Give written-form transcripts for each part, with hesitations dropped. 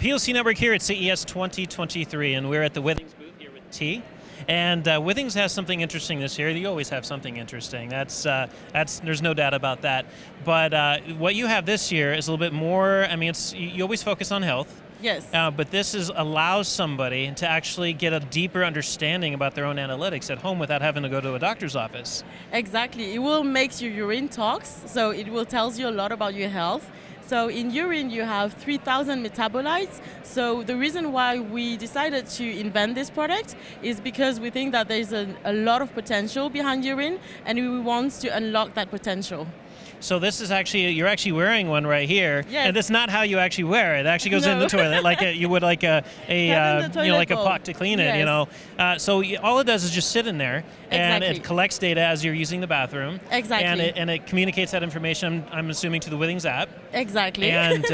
POC Network here at CES 2023, and we're at the Withings booth here with T. And Withings has something interesting this year. You always have something interesting. That's there's no doubt about that. But what you have this year is a little bit more. I mean, you always focus on health. Yes. But this allows somebody to actually get a deeper understanding about their own analytics at home without having to go to a doctor's office. Exactly. It will make your urine talks, so it will tell you a lot about your health. So in urine, you have 3,000 metabolites. So the reason why we decided to invent this product is because we think that there's a lot of potential behind urine, and we want to unlock that potential. So this is you're actually wearing one right here, yes. And that's not how you actually wear it. It actually goes in the toilet like you would like a pot to clean it. Yes. So all it does is just sit in there, and Exactly. it collects data as you're using the bathroom. Exactly. And it communicates that information. I'm assuming to the Withings app. Exactly. And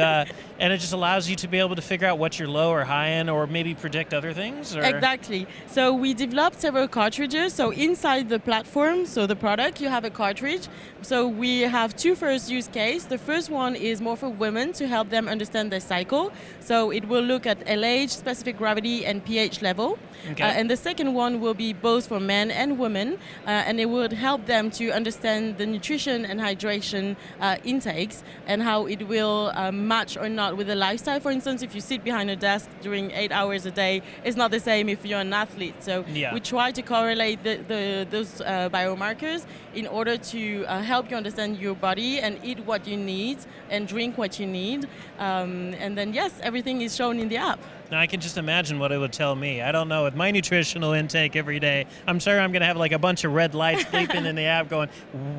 it just allows you to be able to figure out what you're low or high in, or maybe predict other things. Or? Exactly. So we developed several cartridges. So inside the platform, so the product, you have a cartridge. So we have two first use case. The first one is more for women to help them understand their cycle. So it will look at LH, specific gravity, and pH level. Okay. And the second one will be both for men and women, and it would help them to understand the nutrition and hydration intakes and how it will match or not with the lifestyle. For instance, if you sit behind a desk during 8 hours a day, it's not the same if you're an athlete. So we try to correlate those biomarkers in order to help you understand your body and eat what you need and drink what you need. And then, yes, everything is shown in the app. Now, I can just imagine what it would tell me. I don't know, with my nutritional intake every day, I'm sure I'm going to have like a bunch of red lights bleeping in the app going,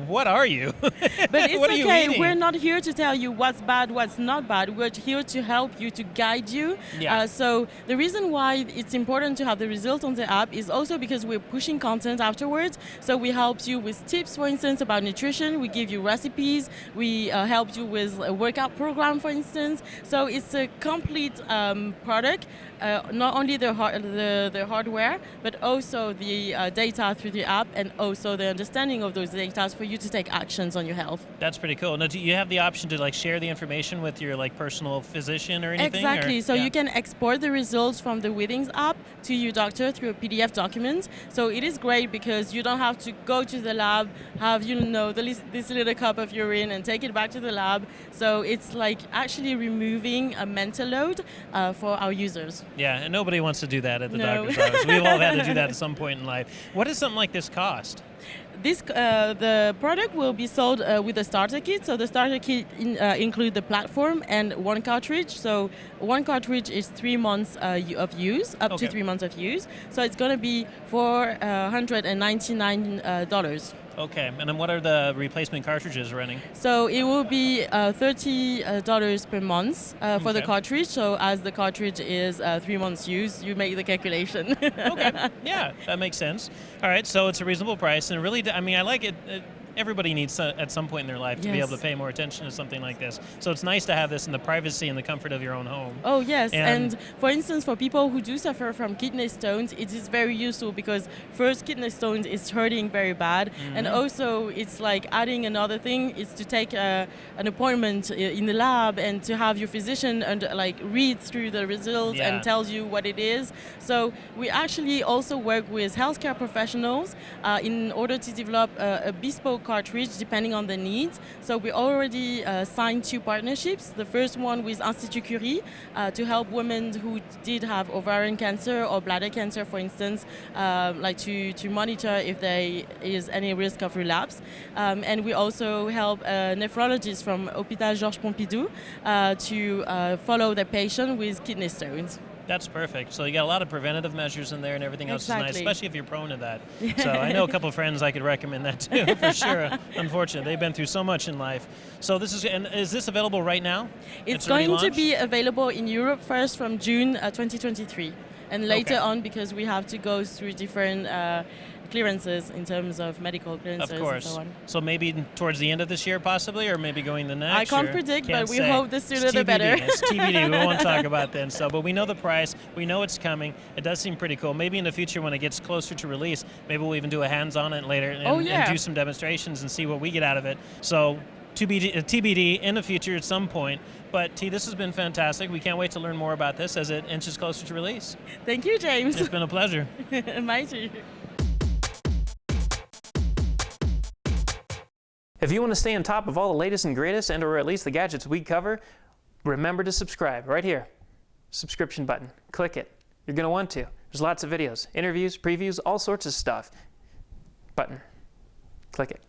what are you? But it's what are you okay. eating? We're not here to tell you what's bad, what's not bad. We're here to help you, to guide you. Yeah. So the reason why it's important to have the results on the app is also because we're pushing content afterwards. So we help you with tips, for instance, about nutrition. We give you recipes. We help you with a workout program, for instance. So it's a complete product. Not only the hardware, but also the data through the app, and also the understanding of those data for you to take actions on your health. That's pretty cool. Now, do you have the option to share the information with your personal physician or anything? Exactly. So you can export the results from the Withings app to your doctor through a PDF document. So it is great because you don't have to go to the lab, have this little cup of urine and take it back to the lab. So it's actually removing a mental load for our users. Yeah, and nobody wants to do that at the No. doctor's office. We've all had to do that at some point in life. What does something like this cost? The product will be sold with a starter kit. So the starter kit includes the platform and one cartridge. So one cartridge is 3 months of use, up to 3 months of use. So it's going to be $499. Okay, and then what are the replacement cartridges running? So it will be $30 per month for the cartridge. So as the cartridge is 3 months use, you make the calculation. Okay, yeah, that makes sense. All right, so it's a reasonable price, and really, I like it. Everybody needs at some point in their life to be able to pay more attention to something like this. So it's nice to have this in the privacy and the comfort of your own home. Oh, yes. And for instance, for people who do suffer from kidney stones, it is very useful because first, kidney stones is hurting very bad. Mm-hmm. And also, it's like adding another thing is to take an appointment in the lab and to have your physician read through the results and tells you what it is. So we actually also work with healthcare professionals in order to develop a bespoke cartridge depending on the needs. So we already signed 2 partnerships. The first one with Institut Curie to help women who did have ovarian cancer or bladder cancer, for instance, to monitor if there is any risk of relapse. And we also help nephrologists from Hôpital Georges Pompidou to follow the patient with kidney stones. That's perfect. So you got a lot of preventative measures in there, and everything else is nice, especially if you're prone to that. Yeah. So I know a couple of friends I could recommend that too, for sure. Unfortunately, they've been through so much in life. So is this available right now? It's going to be available in Europe first from June 2023, and later on, because we have to go through different clearances in terms of medical clearances. Of course. And so on. So maybe towards the end of this year, possibly, or maybe going the next. I can't predict, but we hope the sooner the better. It's TBD. We won't talk about then. So, but we know the price. We know it's coming. It does seem pretty cool. Maybe in the future, when it gets closer to release, maybe we'll even do a hands-on it later and do some demonstrations and see what we get out of it. So TBD in the future at some point. But T, this has been fantastic. We can't wait to learn more about this as it inches closer to release. Thank you, James. It's been a pleasure. Mine too. If you want to stay on top of all the latest and greatest, and or at least the gadgets we cover, remember to subscribe right here. Subscription button. Click it. You're going to want to. There's lots of videos, interviews, previews, all sorts of stuff. Button. Click it.